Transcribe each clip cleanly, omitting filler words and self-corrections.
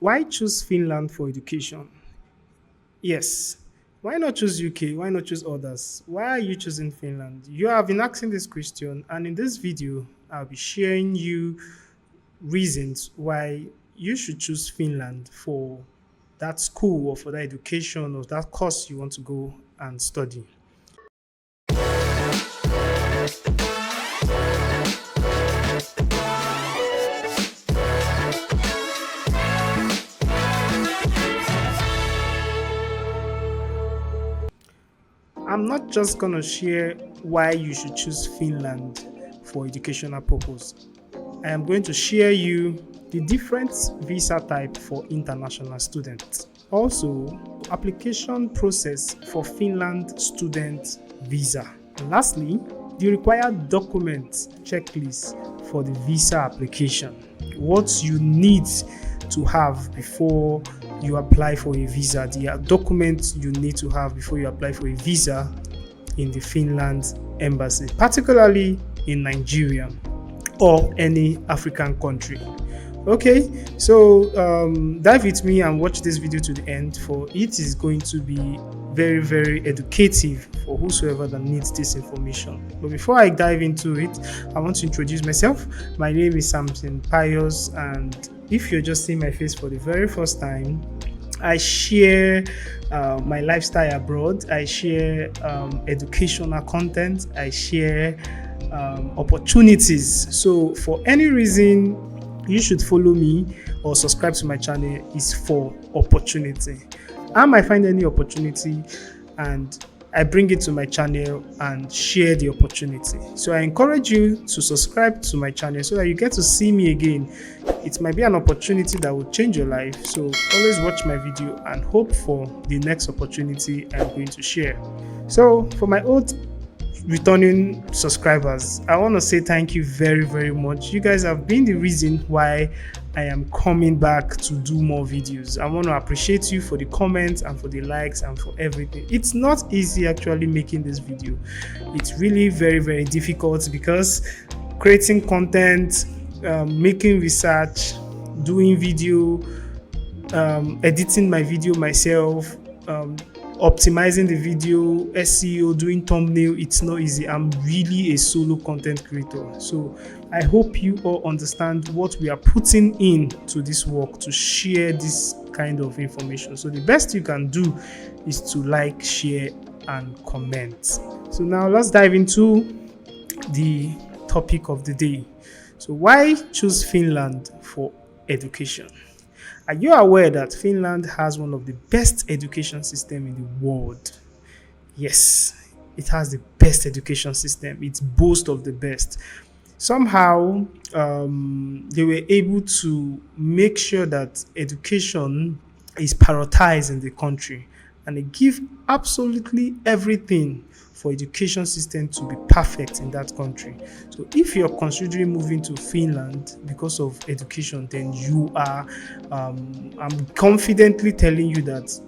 Why choose Finland for education? Yes. Why not choose UK? Why not choose others? Why are you choosing Finland? You have been asking this question, and in this video, I'll be sharing you reasons why you should choose Finland for that school or for that education or that course you want to go and study. I'm not just going to share why you should choose Finland for educational purpose. I am going to share you the different visa type for international students. Also, application process for Finland student visa. And lastly, the required documents checklist for the visa application. What you need to have before you apply for a visa, the documents you need to have before you apply for a visa in the Finland embassy, particularly in Nigeria or any African country. Okay, so dive with me and watch this video to the end, for it is going to be very educative for whosoever that needs this information. But before I dive into it, I want to introduce myself. My name is Samson Pius, and if you're just seeing my face for the very first time, I share my lifestyle abroad. I share educational content. I share opportunities. So for any reason you should follow me or subscribe to my channel is for opportunity. I might find any opportunity and I bring it to my channel and share the opportunity. So I encourage you to subscribe to my channel so that you get to see me again. It might be an opportunity that will change your life. So always watch my video and hope for the next opportunity I'm going to share. So for my old returning subscribers, I want to say thank you very much. You guys have been the reason why I am coming back to do more videos. I want to appreciate you for the comments and for the likes and for everything. It's not easy actually making this video. It's really very difficult because creating content, making research, doing video, editing my video myself, optimizing the video, SEO, doing thumbnail, it's not easy. I'm really a solo content creator. So I hope you all understand what we are putting into this work to share this kind of information. So the best you can do is to like, share, and comment. So now let's dive into the topic of the day. So why choose Finland for education? Are you aware that Finland has one of the best education systems in the world? Yes, it has the best education system. It boasts of the best. Somehow, they were able to make sure that education is prioritized in the country, and they give absolutely everything for education system to be perfect in that country. So if you're considering moving to Finland because of education, then you are, I'm confidently telling you that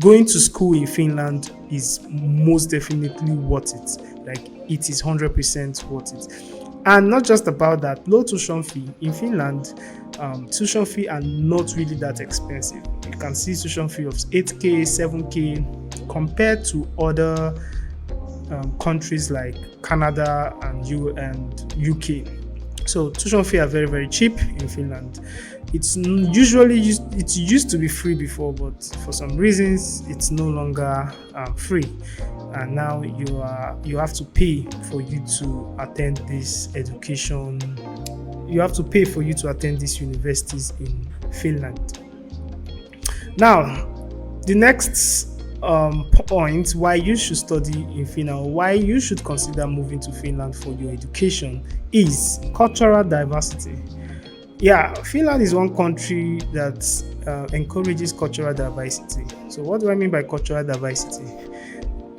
going to school in Finland is most definitely worth it. Like, it is 100% worth it. And not just about that, low tuition fee in Finland. Tuition fee are not really that expensive. You can see tuition fee of 8k, 7k compared to other countries like Canada and UK. So tuition fee are very cheap in Finland. It's usually it used to be free before, but for some reasons it's no longer free, and now you have to pay for you to attend this education. You have to pay for you to attend these universities in Finland. Now, the next point why you should study in Finland, or why you should consider moving to Finland for your education, is cultural diversity. Yeah, Finland is one country that encourages cultural diversity. So what do I mean by cultural diversity?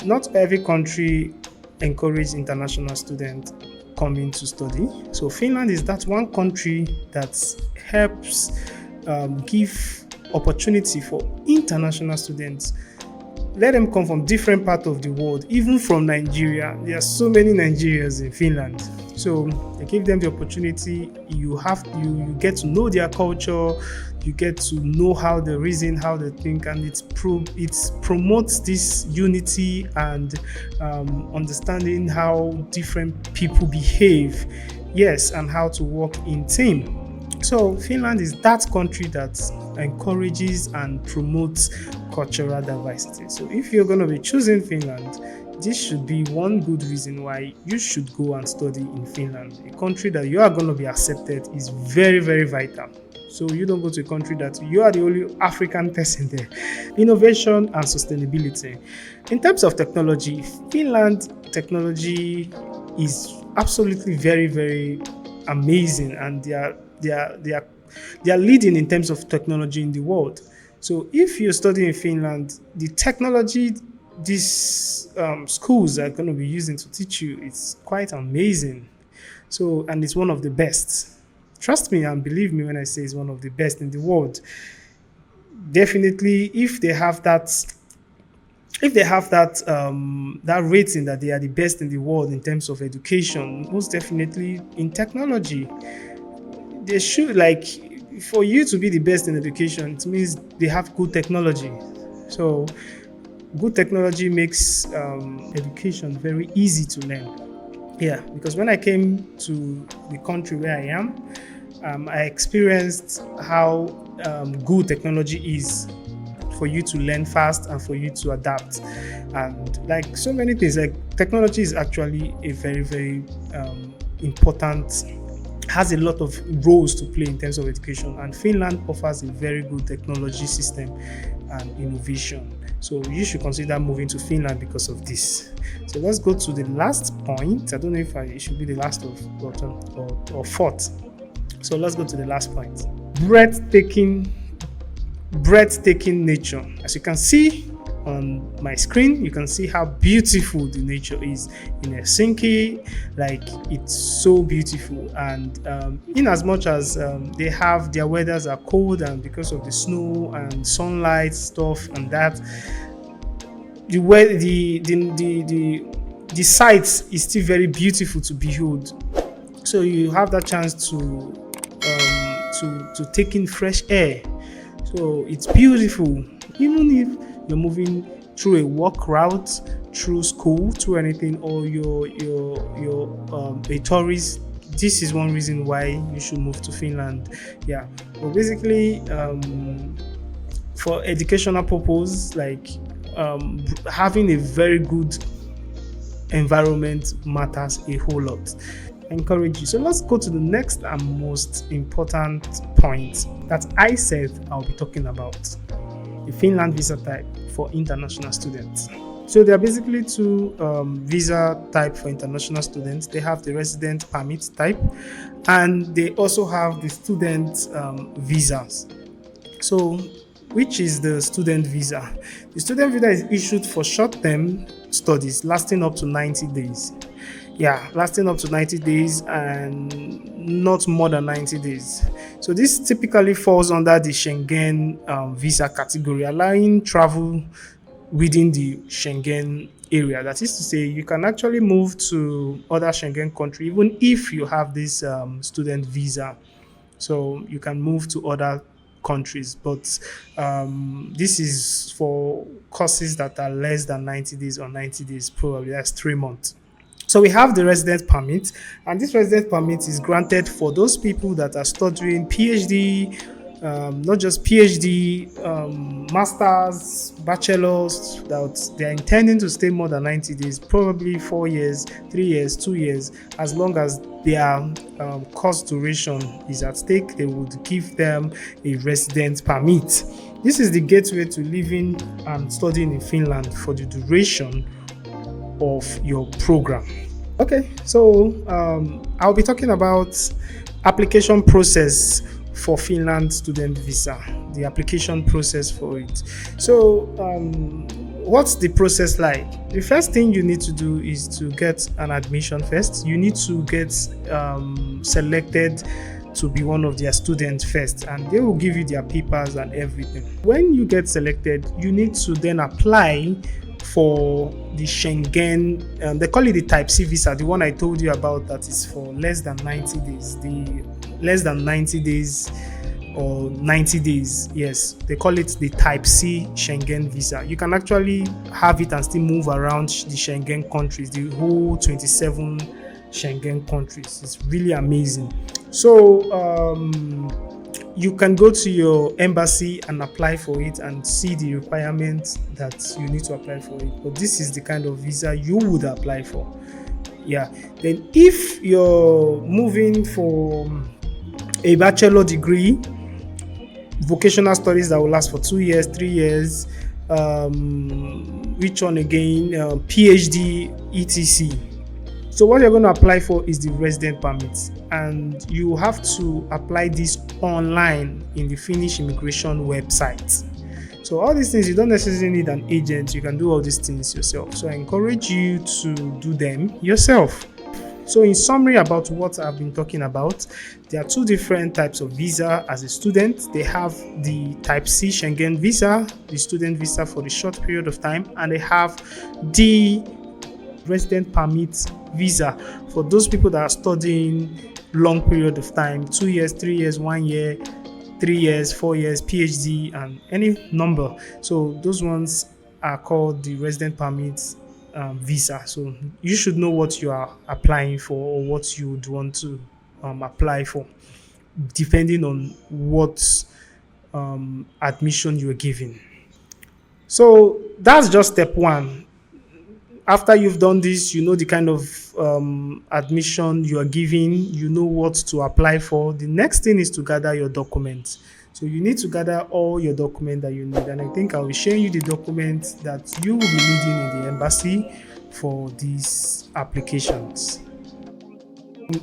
Not every country encourages international students coming to study. So Finland is that one country that helps give opportunity for international students let them come from different parts of the world, even from Nigeria. There are so many Nigerians in Finland. So they give them the opportunity. You get to know their culture, you get to know how they reason, how they think, and it promotes this unity and understanding how different people behave, yes, and how to work in team. So Finland is that country that encourages and promotes cultural diversity. So if you're going to be choosing Finland, this should be one good reason why you should go and study in Finland. A country that you are going to be accepted is very, very vital. So you don't go to a country that you are the only African person there. Innovation and sustainability. In terms of technology, Finland technology is absolutely very, very amazing, and they are leading in terms of technology in the world. So if you study in Finland, the technology these schools are going to be using to teach you, it's quite amazing. So, and it's one of the best. Trust me and believe me when I say it's one of the best in the world. Definitely, if they have that that rating that they are the best in the world in terms of education, most definitely in technology, they should, like, for you to be the best in education, it means they have good technology. So good technology makes education very easy to learn. Yeah, because when I came to the country where I am, I experienced how good technology is for you to learn fast and for you to adapt. And like so many things, like technology is actually a very, very important, has a lot of roles to play in terms of education. And Finland offers a very good technology system and innovation. So you should consider moving to Finland because of this. So let's go to the last point. I don't know if it should be the last or fourth. So let's go to the last point. Breathtaking nature. As you can see on my screen, you can see how beautiful the nature is in Helsinki. Like, it's so beautiful. And in as much as they have their weathers are cold, and because of the snow and sunlight stuff and that, the sights is still very beautiful to behold. So you have that chance to take in fresh air. So it's beautiful. Even if you're moving through a walk route, through school, through anything, or you're a tourist, this is one reason why you should move to Finland. Yeah. But basically, for educational purpose, like having a very good environment matters a whole lot. I encourage you. So let's go to the next and most important point that I said I'll be talking about: the Finland visa type for international students. So there are basically two visa type for international students. They have the resident permit type, and they also have the student visas. So which is the student visa? The student visa is issued for short-term studies lasting up to 90 days. Yeah, lasting up to 90 days and not more than 90 days. So this typically falls under the Schengen visa category, allowing travel within the Schengen area. That is to say, you can actually move to other Schengen country even if you have this student visa. So you can move to other countries, but this is for courses that are less than 90 days or 90 days, probably that's 3 months. So we have the resident permit, and this resident permit is granted for those people that are studying PhD, not just PhD, masters, bachelors, that they're intending to stay more than 90 days, probably 4 years, 3 years, 2 years, as long as their course duration is at stake, they would give them a resident permit. This is the gateway to living and studying in Finland for the duration of your program. Okay, so I'll be talking about application process for Finland student visa, the application process for it. So what's the process like? The first thing you need to do is to get an admission first. You need to get selected to be one of their students first, and they will give you their papers and everything. When you get selected, you need to then apply for the Schengen, they call it the Type C visa, the one I told you about that is for less than 90 days. The less than 90 days or 90 days, yes, they call it the Type C Schengen visa. You can actually have it and still move around the Schengen countries, the whole 27 Schengen countries. It's really amazing. So you can go to your embassy and apply for it and see the requirements that you need to apply for it. But this is the kind of visa you would apply for. Yeah. Then if you're moving for a bachelor degree, vocational studies that will last for 2 years, 3 years, which one again? PhD, etc. So what you're going to apply for is the resident permit, and you have to apply this online in the Finnish immigration website. So all these things, you don't necessarily need an agent. You can do all these things yourself. So I encourage you to do them yourself. So in summary about what I've been talking about, there are two different types of visa as a student. They have the Type C Schengen visa, the student visa for the short period of time, and they have the resident permit visa for those people that are studying long period of time, 2 years, 3 years, 1 year, 3 years, 4 years, PhD, and any number. So those ones are called the resident permit visa. So you should know what you are applying for or what you would want to apply for, depending on what admission you are giving. So that's just step one. After you've done this, you know the kind of admission you are giving, you know what to apply for. The next thing is to gather your documents. So you need to gather all your documents that you need. And I think I'll be sharing you the documents that you will be needing in the embassy for these applications.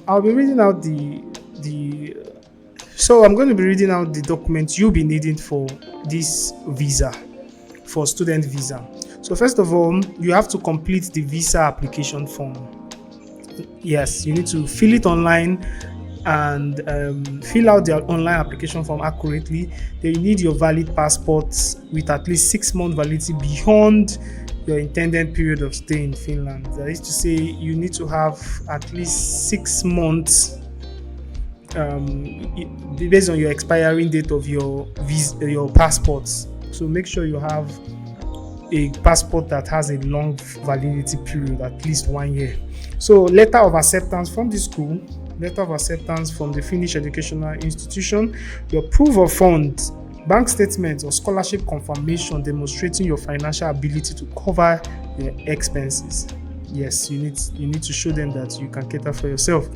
I'll be reading out so I'm going to be reading out the documents you'll be needing for this visa, for student visa. So first of all, you have to complete the visa application form. Yes, you need to fill it online and fill out the online application form accurately. Then you need your valid passports with at least 6 months validity beyond your intended period of stay in Finland. That is to say, you need to have at least 6 months based on your expiring date of your passports. So make sure you have a passport that has a long validity period, at least 1 year. So letter of acceptance from the school, letter of acceptance from the Finnish educational institution, your proof of funds, bank statement or scholarship confirmation demonstrating your financial ability to cover your expenses. Yes, you need to show them that you can cater for yourself.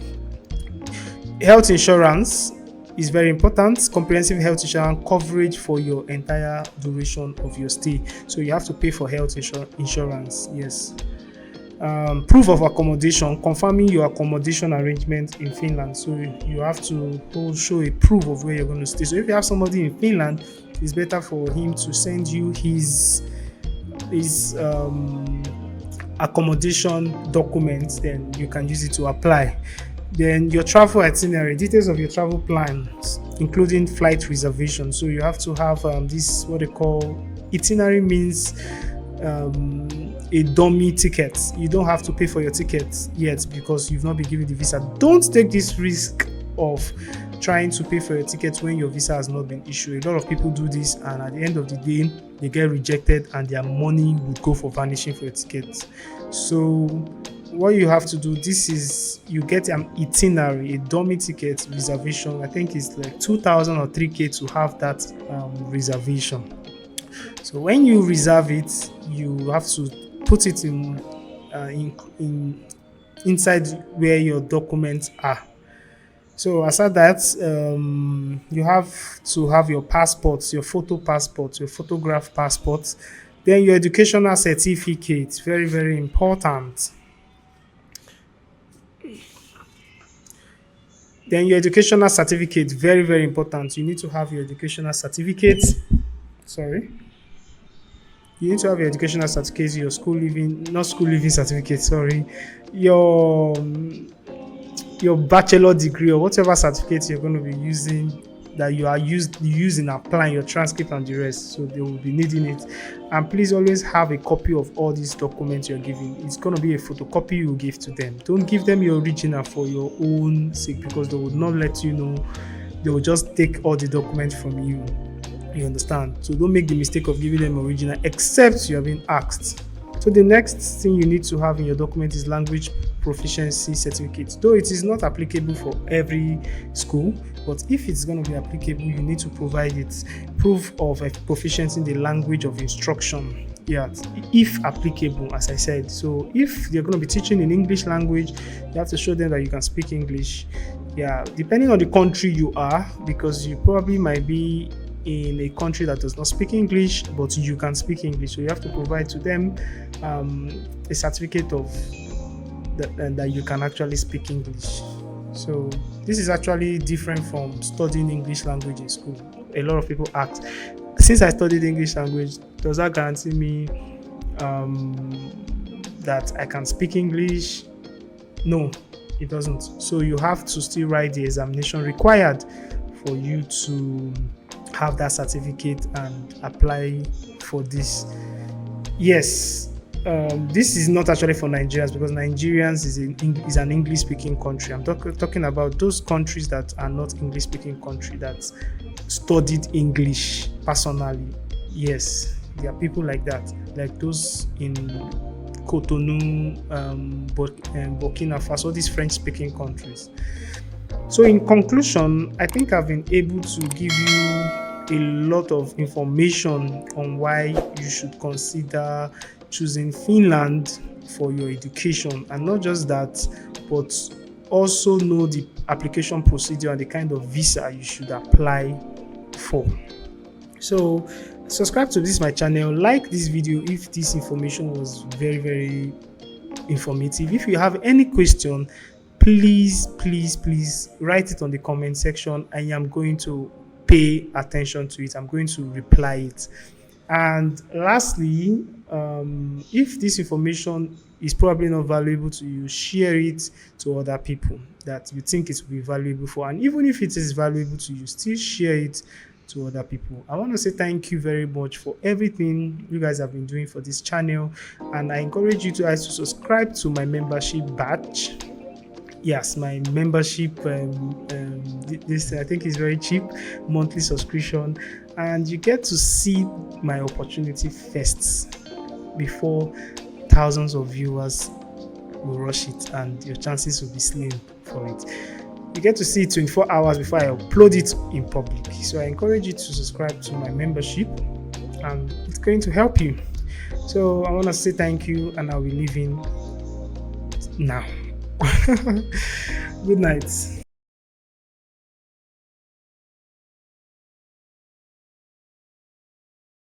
Health insurance is very important. Comprehensive health insurance coverage for your entire duration of your stay. So you have to pay for health insurance. Yes. Proof of accommodation, confirming your accommodation arrangement in Finland. So you have to show a proof of where you're going to stay. So if you have somebody in Finland, it's better for him to send you his accommodation documents. Then you can use it to apply. Then your travel itinerary, details of your travel plans, including flight reservation. So you have to have this, what they call itinerary, means a dummy ticket. You don't have to pay for your ticket yet because you've not been given the visa. Don't take this risk of trying to pay for your ticket when your visa has not been issued. A lot of people do this, and at the end of the day, they get rejected and their money would go for vanishing for your ticket. So what you have to do, this is, you get an itinerary, a dummy ticket reservation. I think it's like 2,000 or 3K to have that reservation. So when you reserve it, you have to put it inside where your documents are. So aside that, you have to have your passports, your photo passports, your photograph passports, then your educational certificate, very, very important. Then your educational certificate, very, very important. You need to have your educational certificate. You need to have your educational certificate, your school leaving, not school leaving certificate, your your bachelor degree or whatever certificate you're going to be using, that you use in applying your transcript and the rest. So they will be needing it. And please always have a copy of all these documents you're giving. It's going to be a photocopy you give to them. Don't give them your original for your own sake, because they will not let you know. They will just take all the documents from you. You understand? So don't make the mistake of giving them original except you have been asked. So the next thing you need to have in your document is language proficiency certificate. Though it is not applicable for every school, but if it's going to be applicable, you need to provide it proof of a proficiency in the language of instruction. Yeah, if applicable, as I said. So if you're going to be teaching in English language, you have to show them that you can speak English. Yeah, depending on the country you are, because you probably might be in a country that does not speak English, but you can speak English. So you have to provide to them a certificate of that you can actually speak English. So this is actually different from studying English language in school. A lot of people ask, since I studied English language, does that guarantee me that I can speak English? No, it doesn't. So you have to still write the examination required for you to have that certificate and apply for this. Yes, this is not actually for Nigerians, because Nigerians is an English-speaking country. I'm talking about those countries that are not English-speaking country that studied English personally. Yes, there are people like that, like those in Cotonou, Burkina Faso, these French-speaking countries. So in conclusion, I think I've been able to give you a lot of information on why you should consider choosing Finland for your education. And not just that, but also know the application procedure and the kind of visa you should apply for. So subscribe to my channel, like this video if this information was very, very informative. If you have any question, please write it on the comment section. I am going to pay attention to it. I'm going to reply it. And lastly, if this information is probably not valuable to you, share it to other people that you think it will be valuable for. And even if it is valuable to you, still share it to other people. I want to say thank you very much for everything you guys have been doing for this channel, and I encourage you guys to subscribe to my membership batch. Yes, my membership, this I think is very cheap, monthly subscription, and you get to see my opportunity first before thousands of viewers will rush it, and your chances will be slim for it. You get to see it 24 hours before I upload it in public. So I encourage you to subscribe to my membership, and it's going to help you. So I want to say thank you, and I'll be leaving now. Good night.